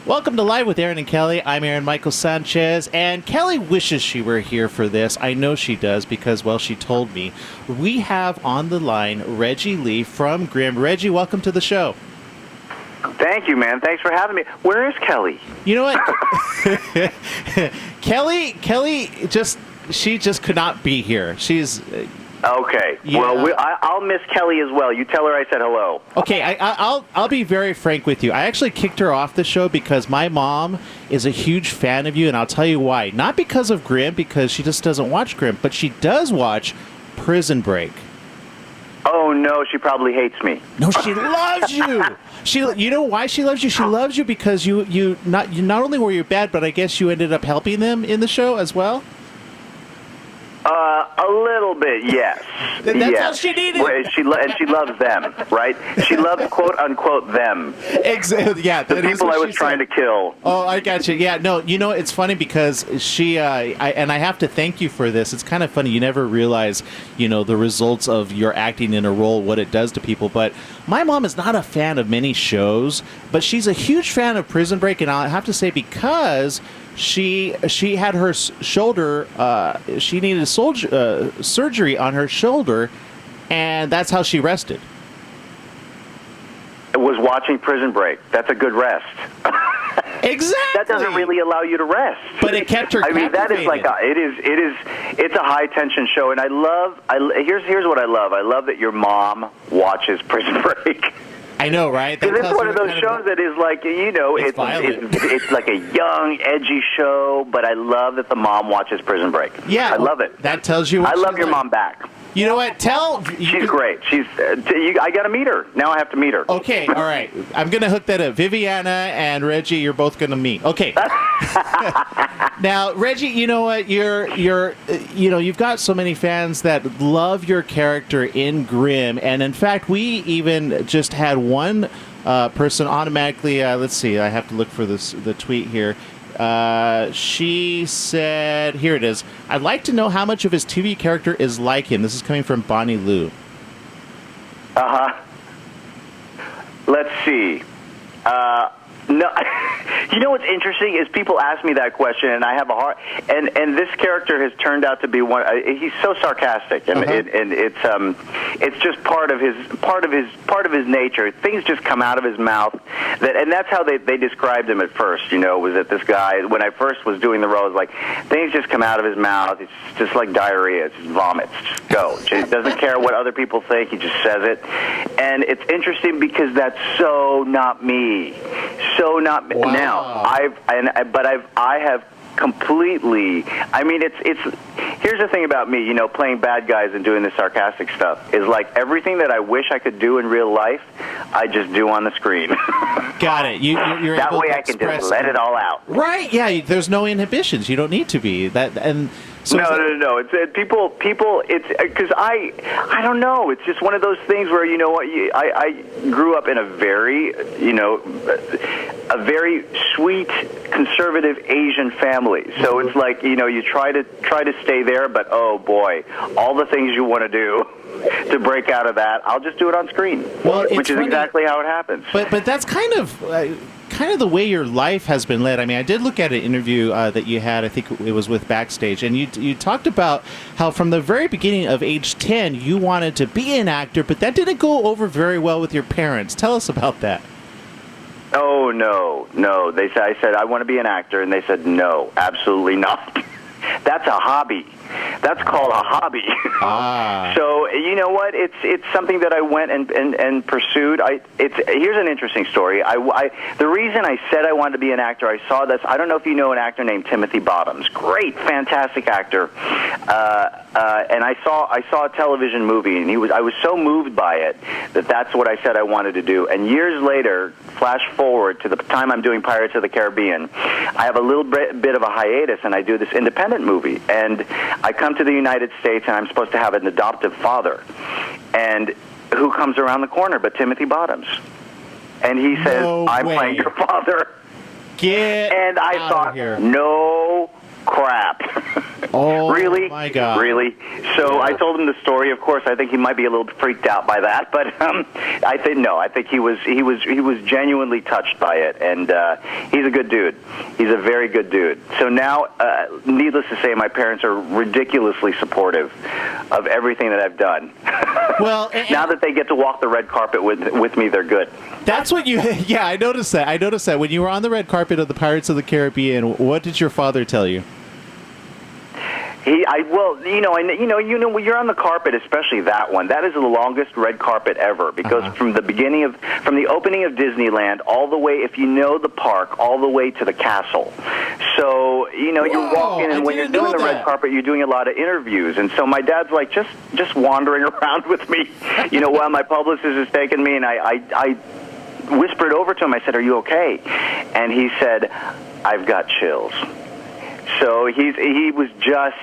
Welcome to Live with Aaron and Kelly. I'm Aaron Michael Sanchez, and Kelly wishes she were here for this. I know she does because, well, she told me. We have on the line Reggie Lee from Grimm. Reggie, welcome to the show. Thank you, man. Thanks for having me. Where is Kelly? You know what? Kelly she just could not be here. She's... Okay. Yeah. Well, I'll miss Kelly as well. You tell her I said hello. Okay, I'll be very frank with you. I actually kicked her off the show because my mom is a huge fan of you, and I'll tell you why. Not because of Grimm, because she just doesn't watch Grimm, but she does watch Prison Break. Oh, no, she probably hates me. No, she loves you. You know why she loves you? She loves you because you not only were you bad, but I guess you ended up helping them in the show as well. A little bit, yes. That's yes. all she needed. And she loves them, right? She loves quote unquote them. Exactly. Yeah, the people I was trying to kill. Oh, I got you. Yeah, no, you know it's funny because she and I have to thank you for this. It's kind of funny. You never realize, the results of your acting in a role, what it does to people. But my mom is not a fan of many shows, but she's a huge fan of Prison Break, and I have to say because she had her shoulder. She needed surgery on her shoulder, and that's how she rested. It was watching Prison Break. That's a good rest. Exactly. That doesn't really allow you to rest. But it kept her. I mean, that is like it's a high tension show, and here's what I love. I love that your mom watches Prison Break. I know, right? Because it's one of those shows that is like, it's like a young, edgy show, but I love that the mom watches Prison Break. Yeah. I love it. That tells you what I love your mom back. You know what? She's great. I got to meet her. Now I have to meet her. Okay, all right. I'm going to hook that up. Viviana and Reggie, you're both going to meet. Okay. Now, Reggie, you know what? You've got so many fans that love your character in Grimm, and in fact, we even just had one person automatically. Let's see. I have to look for the tweet here. She said, here it is. I'd like to know how much of his TV character is like him. This is coming from Bonnie Lou. Let's see. No, you know what's interesting is people ask me that question, and I have a hard. And this character has turned out to be one. He's so sarcastic, and it's just part of his nature. Things just come out of his mouth, and that's how they described him at first. Was that this guy? When I first was doing the role, it was like things just come out of his mouth. It's just like diarrhea. It's just vomits. Just go. He doesn't care what other people think. He just says it, and it's interesting because that's so not me. So not wow. Now. I have completely. I mean, it's. Here's the thing about me. Playing bad guys and doing this sarcastic stuff is like everything that I wish I could do in real life. I just do on the screen. Got it. You're that able way to I can just let it all out. Right? Yeah. There's no inhibitions. You don't need to be that and. So No. It's people. It's because I don't know. It's just one of those things where I grew up in a very sweet conservative Asian family. So it's like you try to stay there, but oh boy, all the things you want to do to break out of that, I'll just do it on screen. Which is exactly how it happens. But that's kind of the way your life has been led. I mean, I did look at an interview that you had, I think it was with Backstage, and you talked about how from the very beginning of age 10, you wanted to be an actor, but that didn't go over very well with your parents. Tell us about that. Oh, no. I said, I want to be an actor, and they said, no, absolutely not. That's a hobby. That's called a hobby. So you know what? It's something that I went and pursued. Here's an interesting story. The reason I said I wanted to be an actor, I saw this. I don't know if you know an actor named Timothy Bottoms. Great, fantastic actor. And I saw a television movie, and I was so moved by it that's what I said I wanted to do. And years later, flash forward to the time I'm doing Pirates of the Caribbean, I have a little bit of a hiatus, and I do this independent movie. And I come to the United States, and I'm supposed to have an adoptive father. And who comes around the corner but Timothy Bottoms? And he says, I'm playing your father. Get and I out thought, of here. no crap. Oh, really? My God. Really? So I told him the story. Of course, I think he might be a little freaked out by that, but I think no. I think he was genuinely touched by it, and he's a good dude. He's a very good dude. So now, needless to say, my parents are ridiculously supportive of everything that I've done. Well, now that they get to walk the red carpet with me, they're good. That's what you. Yeah, I noticed that. I noticed that when you were on the red carpet of the Pirates of the Caribbean. What did your father tell you? When you're on the carpet, especially that one, that is the longest red carpet ever, because from the opening of Disneyland all the way, if you know the park, all the way to the castle. So, you're walking, and when you're doing the red carpet, you're doing a lot of interviews. And so my dad's like, just wandering around with me, while my publicist is taking me, and I whispered over to him, I said, "Are you okay?" And he said, "I've got chills." So he was just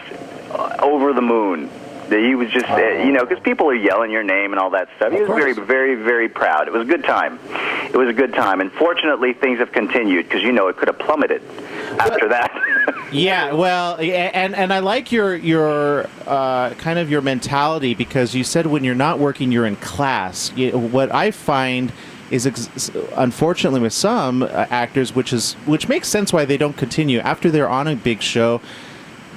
over the moon. He was just, because people are yelling your name and all that stuff. He was very, very, very proud. It was a good time. It was a good time. And fortunately, things have continued, because, it could have plummeted after that. Yeah, well, and I like your kind of your mentality, because you said when you're not working, you're in class. What I find is unfortunately with some actors, which makes sense why they don't continue after they're on a big show.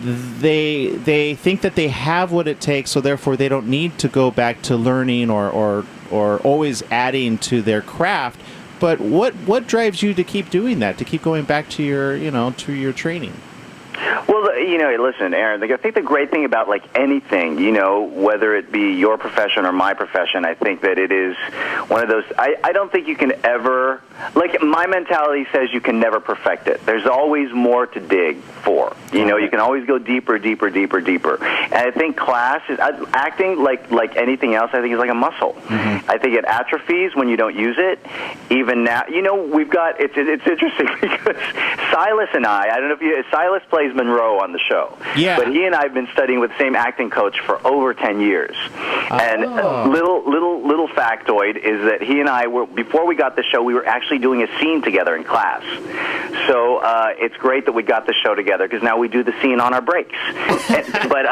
They think that they have what it takes, so therefore they don't need to go back to learning or always adding to their craft. But what drives you to keep doing that, to keep going back to your training? Well, listen, Aaron, I think the great thing about, anything, whether it be your profession or my profession, I think that it is one of those, I don't think you can ever, my mentality says you can never perfect it. There's always more to dig for. You can always go deeper, deeper, deeper, deeper. And I think class is, acting like anything else, I think is like a muscle. Mm-hmm. I think it atrophies when you don't use it. Even now, we've got, it's interesting because Silas and I don't know if Silas plays Monroe on the show. Yeah. But he and I have been studying with the same acting coach for over 10 years. And little factoid is that he and I were, before we got the show, we were actually doing a scene together in class. So it's great that we got the show together, because now we do the scene on our breaks. But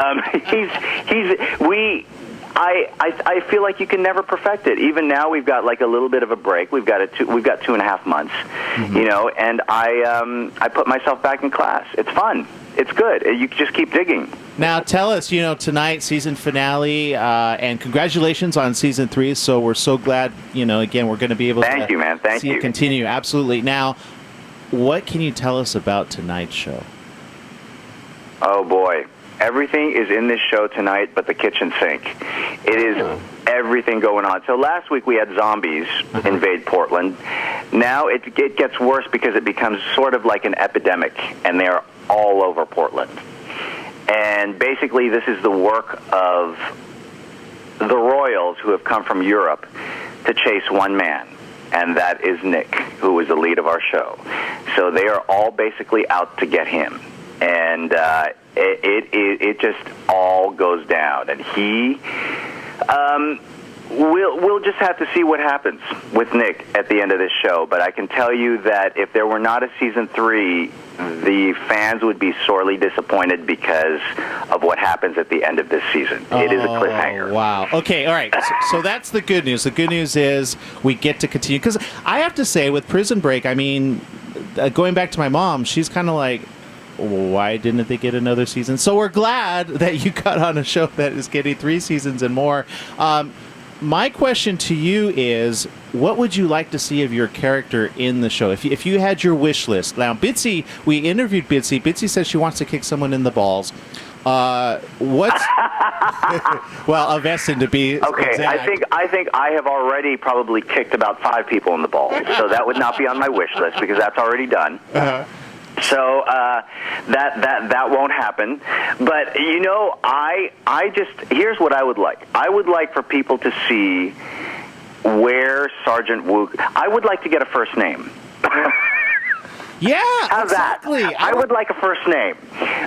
I feel like you can never perfect it. Even now, we've got a little bit of a break. We've got 2.5 months, and I put myself back in class. It's fun. It's good. You just keep digging. Now, tell us, tonight, season finale, and congratulations on season 3. So we're so glad, again, we're going to be able Thank you, man. Thank you. Continue. Absolutely. Now, what can you tell us about tonight's show? Oh, boy. Everything is in this show tonight but the kitchen sink. It is everything going on. So last week we had zombies invade Portland. Now it gets worse, because it becomes sort of like an epidemic, and they're all over Portland. And basically this is the work of the royals who have come from Europe to chase one man, and that is Nick, who is the lead of our show. So they are all basically out to get him. And it just all goes down, and we'll just have to see what happens with Nick at the end of this show. But I can tell you that if there were not a season 3, the fans would be sorely disappointed because of what happens at the end of this season. It is a cliffhanger. Wow. Okay, all right. So that's the good news. The good news is we get to continue. Because I have to say, with Prison Break, I mean, going back to my mom, she's kind of like, why didn't they get another season? So we're glad that you got on a show that is getting 3 seasons and more. My question to you is, what would you like to see of your character in the show? If you had your wish list. Now, Bitsy, we interviewed Bitsy. Bitsy says she wants to kick someone in the balls. What's well, a Vestin to be okay? exact. I think I have already probably kicked about 5 people in the balls, so that would not be on my wish list, because that's already done. So that won't happen. But I just, here's what I would like. I would like for people to see where Sergeant Wu. I would like to get a first name. Yeah, How's exactly. that? I would like a first name.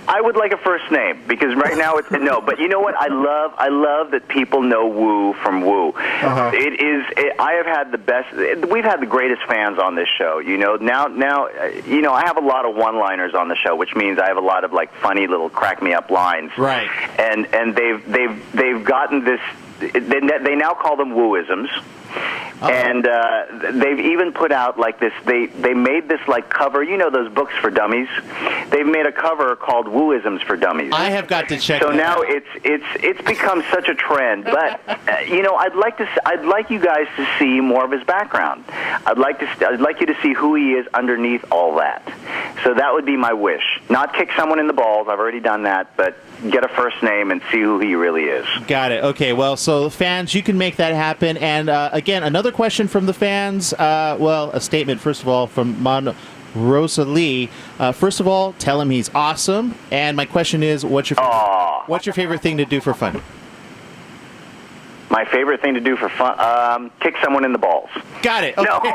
I would like a first name because right now it's no. But you know what? I love that people know Woo from Woo. Uh-huh. I have had the best. We've had the greatest fans on this show. You know, now you know I have a lot of one-liners on the show, which means I have a lot of like funny little crack-me-up lines. Right. And they've gotten this. They now call them Wooisms. Uh-oh. And they've even put out like this. They made this like cover. You know those books for dummies. They've made a cover called Wooisms for Dummies. I have got to check. So that now out. it's become such a trend. But you know, I'd like you guys to see more of his background. I'd like you to see who he is underneath all that. So that would be my wish. Not kick someone in the balls. I've already done that. But get a first name and see who he really is. Got it. Okay. Well, so fans, you can make that happen. And again, another question from the fans. Well, a statement first of all from Mon Rosa Lee. First of all, tell him he's awesome. And my question is, what's your favorite thing to do for fun? My favorite thing to do for fun, kick someone in the balls. Got it. Okay.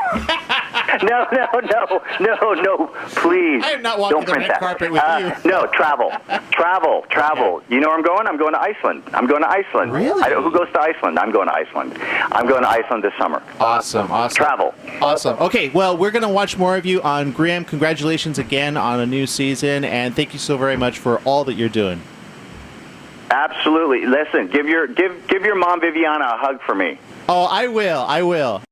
No, please. I am not walking the red carpet with you. No, travel. Okay. You know where I'm going? I'm going to Iceland. Really? Who goes to Iceland? I'm going to Iceland. I'm going to Iceland this summer. Awesome. Travel. Awesome. Okay, well, we're going to watch more of you on Grimm. Congratulations again on a new season, and thank you so very much for all that you're doing. Absolutely. Listen, give your mom Viviana a hug for me. Oh, I will.